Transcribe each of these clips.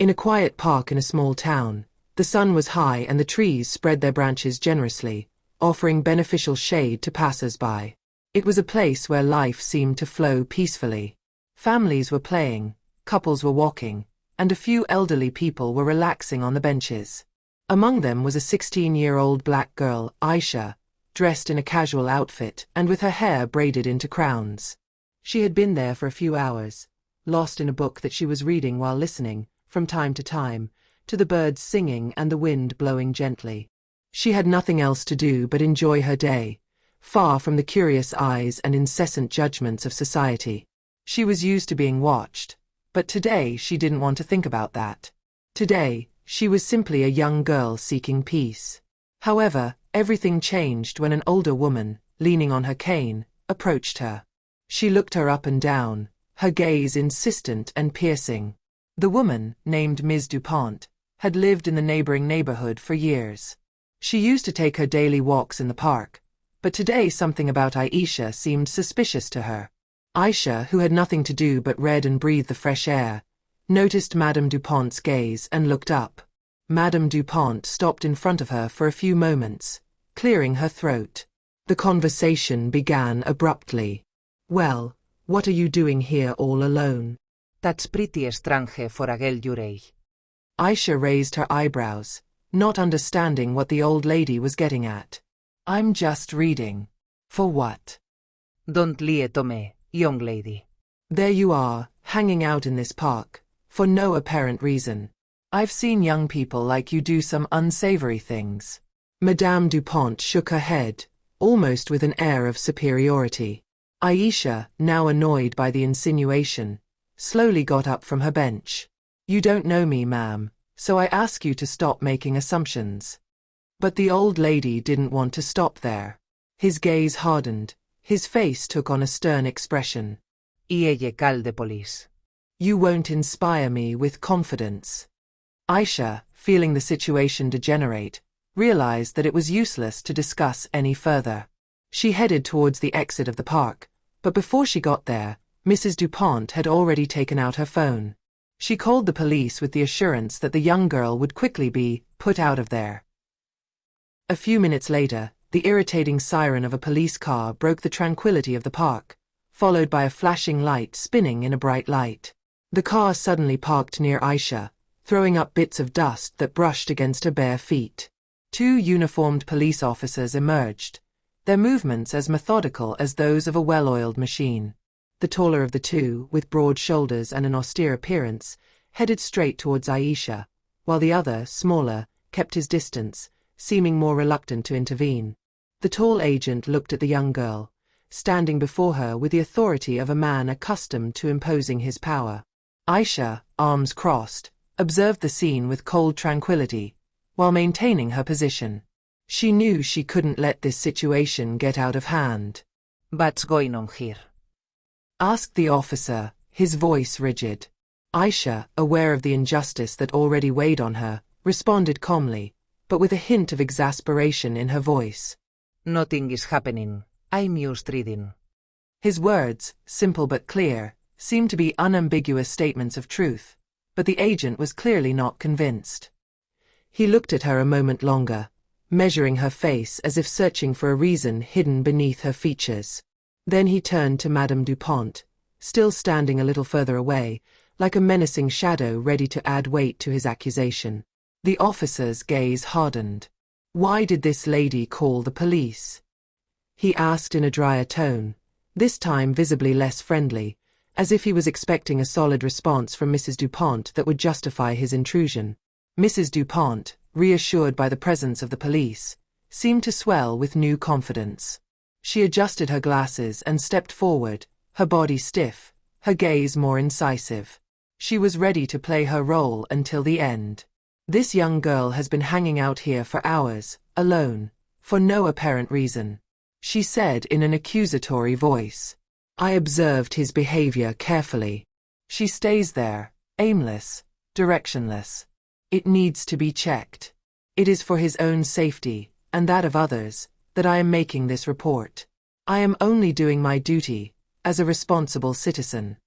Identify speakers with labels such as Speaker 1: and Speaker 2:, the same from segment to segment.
Speaker 1: In a quiet park in a small town, the sun was high and the trees spread their branches generously, offering beneficial shade to passers-by. It was a place where life seemed to flow peacefully. Families were playing, couples were walking, and a few elderly people were relaxing on the benches. Among them was a 16-year-old black girl, Aisha, dressed in a casual outfit and with her hair braided into crowns. She had been there for a few hours, lost in a book that she was reading while listening, from time to time, to the birds singing and the wind blowing gently. She had nothing else to do but enjoy her day, far from the curious eyes and incessant judgments of society. She was used to being watched, but today she didn't want to think about that. Today, she was simply a young girl seeking peace. However, everything changed when an older woman, leaning on her cane, approached her. She looked her up and down, her gaze insistent and piercing. The woman, named Ms. Dupont, had lived in the neighboring neighborhood for years. She used to take her daily walks in the park, but today something about Aisha seemed suspicious to her. Aisha, who had nothing to do but read and breathe the fresh air, noticed Madame Dupont's gaze and looked up. Madame Dupont stopped in front of her for a few moments, clearing her throat. The conversation began abruptly. "Well, what are you doing here all alone?"
Speaker 2: "That's pretty strange for a girl your age."
Speaker 1: Aisha raised her eyebrows, not understanding what the old lady was getting at. "I'm just reading." "For what?"
Speaker 2: "Don't lie to me, young lady."
Speaker 1: "There you are, hanging out in this park, for no apparent reason. I've seen young people like you do some unsavory things." Madame Dupont shook her head, almost with an air of superiority. Aisha, now annoyed by the insinuation, slowly got up from her bench. "You don't know me, ma'am, so I ask you to stop making assumptions." But the old lady didn't want to stop there. His gaze hardened, his face took on a stern expression.
Speaker 2: "Ille call the police."
Speaker 1: "You won't inspire me with confidence." Aisha, feeling the situation degenerate, realized that it was useless to discuss any further. She headed towards the exit of the park, but before she got there, Mrs. Dupont had already taken out her phone. She called the police with the assurance that the young girl would quickly be put out of there. A few minutes later, the irritating siren of a police car broke the tranquility of the park, followed by a flashing light spinning in a bright light. The car suddenly parked near Aisha, throwing up bits of dust that brushed against her bare feet. Two uniformed police officers emerged, their movements as methodical as those of a well-oiled machine. The taller of the two, with broad shoulders and an austere appearance, headed straight towards Aisha, while the other, smaller, kept his distance, seeming more reluctant to intervene. The tall agent looked at the young girl, standing before her with the authority of a man accustomed to imposing his power. Aisha, arms crossed, observed the scene with cold tranquility, while maintaining her position. She knew she couldn't let this situation get out of hand.
Speaker 2: "What's going on here?"
Speaker 1: asked the officer, his voice rigid. Aisha, aware of the injustice that already weighed on her, responded calmly, but with a hint of exasperation in her voice.
Speaker 2: "Nothing is happening. I'm just reading."
Speaker 1: His words, simple but clear, seemed to be unambiguous statements of truth, but the agent was clearly not convinced. He looked at her a moment longer, measuring her face as if searching for a reason hidden beneath her features. Then he turned to Madame Dupont, still standing a little further away, like a menacing shadow ready to add weight to his accusation. The officer's gaze hardened. "Why did this lady call the police?" he asked in a drier tone, this time visibly less friendly, as if he was expecting a solid response from Mrs. Dupont that would justify his intrusion. Mrs. Dupont, reassured by the presence of the police, seemed to swell with new confidence. She adjusted her glasses and stepped forward, her body stiff, her gaze more incisive. She was ready to play her role until the end. "This young girl has been hanging out here for hours, alone, for no apparent reason," she said in an accusatory voice. "I observed his behavior carefully. She stays there, aimless, directionless. It needs to be checked. It is for his own safety, and that of others, that I am making this report. I am only doing my duty, as a responsible citizen."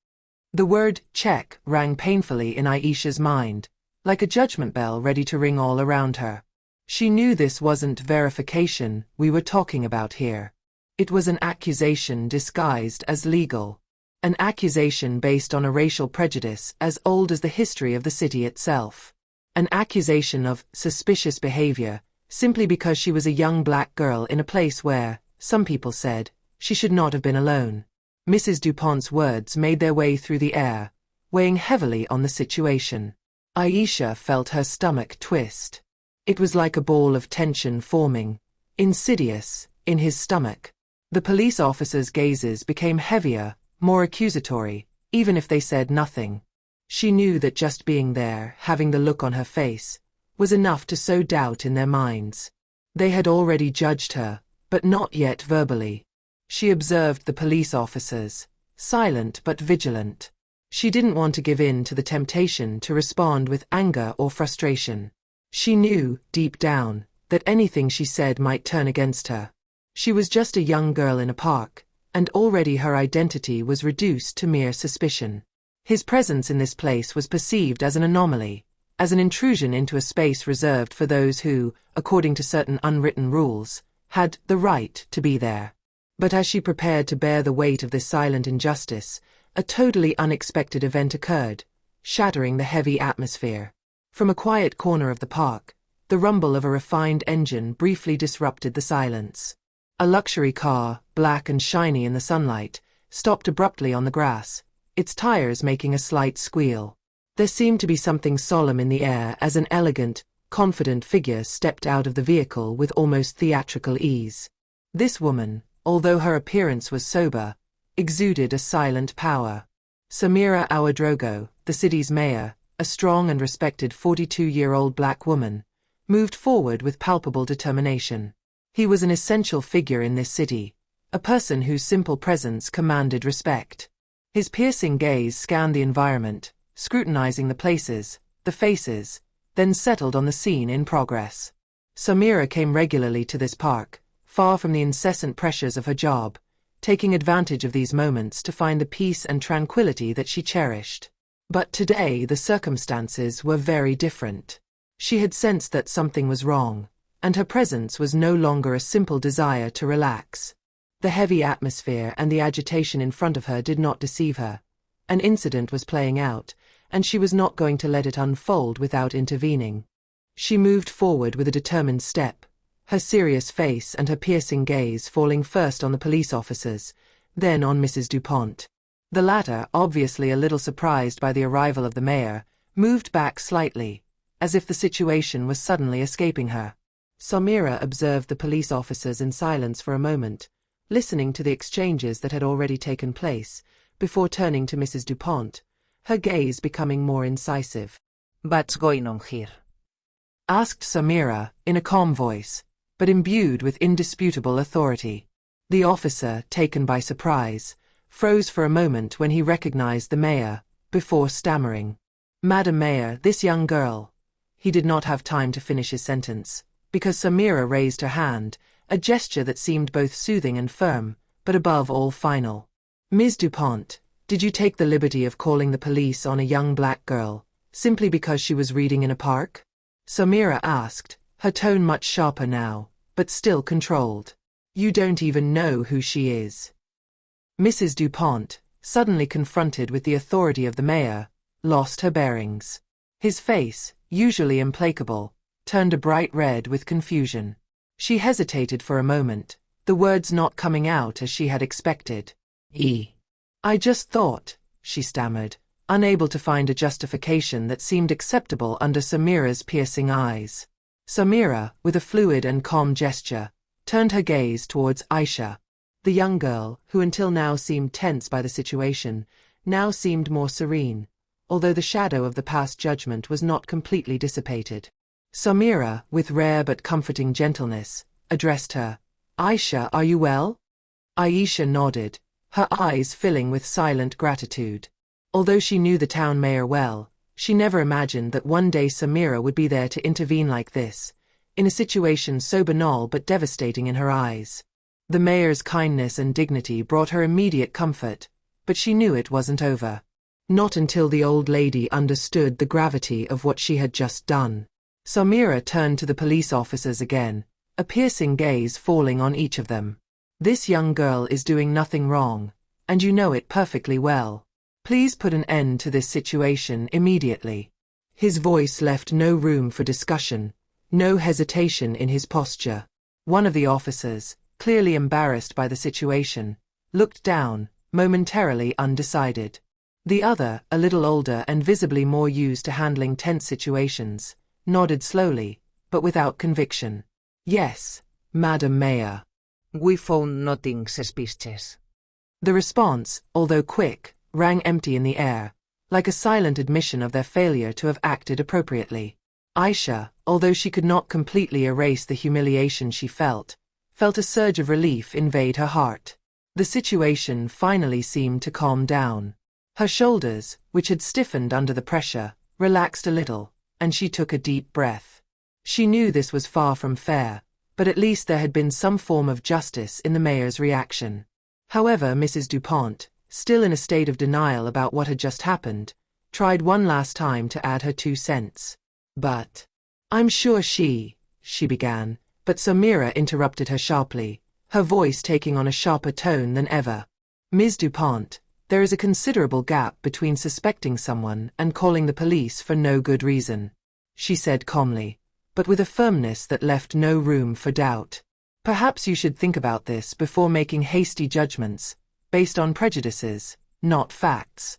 Speaker 1: The word check rang painfully in Aisha's mind, like a judgment bell ready to ring all around her. She knew this wasn't verification we were talking about here. It was an accusation disguised as legal. An accusation based on a racial prejudice as old as the history of the city itself. An accusation of suspicious behavior, simply because she was a young black girl in a place where, some people said, she should not have been alone. Mrs. Dupont's words made their way through the air, weighing heavily on the situation. Aisha felt her stomach twist. It was like a ball of tension forming, insidious, in his stomach. The police officers' gazes became heavier, more accusatory, even if they said nothing. She knew that just being there, having the look on her face, was enough to sow doubt in their minds. They had already judged her, but not yet verbally. She observed the police officers, silent but vigilant. She didn't want to give in to the temptation to respond with anger or frustration. She knew, deep down, that anything she said might turn against her. She was just a young girl in a park, and already her identity was reduced to mere suspicion. His presence in this place was perceived as an anomaly, as an intrusion into a space reserved for those who, according to certain unwritten rules, had the right to be there. But as she prepared to bear the weight of this silent injustice, a totally unexpected event occurred, shattering the heavy atmosphere. From a quiet corner of the park, the rumble of a refined engine briefly disrupted the silence. A luxury car, black and shiny in the sunlight, stopped abruptly on the grass, its tires making a slight squeal. There seemed to be something solemn in the air as an elegant, confident figure stepped out of the vehicle with almost theatrical ease. This woman, although her appearance was sober, exuded a silent power. Samira Ouedraogo, the city's mayor, a strong and respected 42-year-old black woman, moved forward with palpable determination. He was an essential figure in this city, a person whose simple presence commanded respect. His piercing gaze scanned the environment, scrutinizing the places, the faces, then settled on the scene in progress. Samira came regularly to this park, far from the incessant pressures of her job, taking advantage of these moments to find the peace and tranquility that she cherished. But today the circumstances were very different. She had sensed that something was wrong, and her presence was no longer a simple desire to relax. The heavy atmosphere and the agitation in front of her did not deceive her. An incident was playing out, and she was not going to let it unfold without intervening. She moved forward with a determined step, her serious face and her piercing gaze falling first on the police officers, then on Mrs. Dupont. The latter, obviously a little surprised by the arrival of the mayor, moved back slightly, as if the situation was suddenly escaping her. Samira observed the police officers in silence for a moment, listening to the exchanges that had already taken place, before turning to Mrs. Dupont, her gaze becoming more incisive.
Speaker 2: "What's going on here?"
Speaker 1: asked Samira, in a calm voice, but imbued with indisputable authority. The officer, taken by surprise, froze for a moment when he recognized the mayor, before stammering. "Madam Mayor, this young girl." He did not have time to finish his sentence, because Samira raised her hand, a gesture that seemed both soothing and firm, but above all final. "Ms. Dupont, did you take the liberty of calling the police on a young black girl, simply because she was reading in a park?" Samira asked, her tone much sharper now, but still controlled. "You don't even know who she is." Mrs. Dupont, suddenly confronted with the authority of the mayor, lost her bearings. His face, usually implacable, turned a bright red with confusion. She hesitated for a moment, the words not coming out as she had expected. "I just thought," she stammered, unable to find a justification that seemed acceptable under Samira's piercing eyes. Samira, with a fluid and calm gesture, turned her gaze towards Aisha. The young girl, who until now seemed tense by the situation, now seemed more serene, although the shadow of the past judgment was not completely dissipated. Samira, with rare but comforting gentleness, addressed her. "Aisha, are you well?" Aisha nodded, her eyes filling with silent gratitude. Although she knew the town mayor well, she never imagined that one day Samira would be there to intervene like this, in a situation so banal but devastating in her eyes. The mayor's kindness and dignity brought her immediate comfort, but she knew it wasn't over. Not until the old lady understood the gravity of what she had just done. Samira turned to the police officers again, a piercing gaze falling on each of them. This young girl is doing nothing wrong, and you know it perfectly well. Please put an end to this situation immediately. His voice left no room for discussion, no hesitation in his posture. One of the officers, clearly embarrassed by the situation, looked down, momentarily undecided. The other, a little older and visibly more used to handling tense situations, nodded slowly, but without conviction. Yes, Madam Mayor.
Speaker 2: We found nothing suspicious.
Speaker 1: The response, although quick, rang empty in the air, like a silent admission of their failure to have acted appropriately. Aisha, although she could not completely erase the humiliation she felt a surge of relief invade her heart. The situation finally seemed to calm down. Her shoulders, which had stiffened under the pressure, relaxed a little, and she took a deep breath. She knew this was far from fair, but at least there had been some form of justice in the mayor's reaction. However, Mrs. Dupont, still in a state of denial about what had just happened, tried one last time to add her 2 cents. But, I'm sure she began, but Samira interrupted her sharply, her voice taking on a sharper tone than ever. Ms. Dupont, there is a considerable gap between suspecting someone and calling the police for no good reason, she said calmly, but with a firmness that left no room for doubt. Perhaps you should think about this before making hasty judgments, based on prejudices, not facts.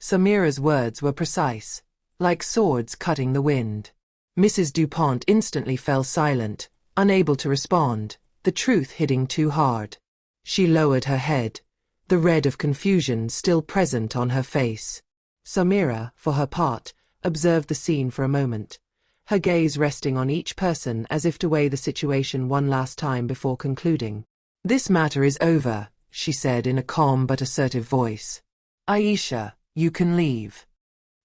Speaker 1: Samira's words were precise, like swords cutting the wind. Mrs. Dupont instantly fell silent, unable to respond, the truth hitting too hard. She lowered her head, the red of confusion still present on her face. Samira, for her part, observed the scene for a moment, her gaze resting on each person as if to weigh the situation one last time before concluding. This matter is over, she said in a calm but assertive voice. Aisha, you can leave.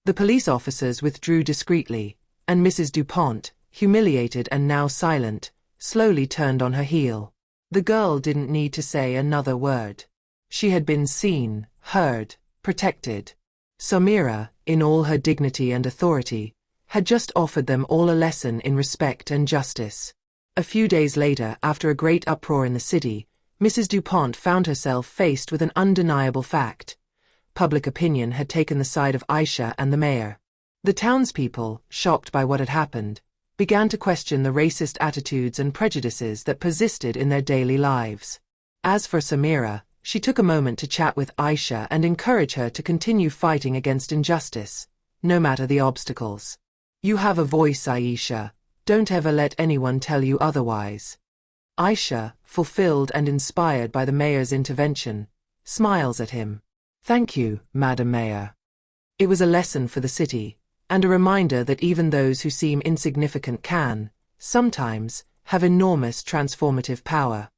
Speaker 1: The police officers withdrew discreetly, and Mrs. Dupont, humiliated and now silent, slowly turned on her heel. The girl didn't need to say another word. She had been seen, heard, protected. Samira, in all her dignity and authority, had just offered them all a lesson in respect and justice. A few days later, after a great uproar in the city, Mrs. Dupont found herself faced with an undeniable fact. Public opinion had taken the side of Aisha and the mayor. The townspeople, shocked by what had happened, began to question the racist attitudes and prejudices that persisted in their daily lives. As for Samira, she took a moment to chat with Aisha and encourage her to continue fighting against injustice, no matter the obstacles. You have a voice, Aisha. Don't ever let anyone tell you otherwise. Aisha, fulfilled and inspired by the mayor's intervention, smiles at him. Thank you, Madam Mayor. It was a lesson for the city, and a reminder that even those who seem insignificant can, sometimes, have enormous transformative power.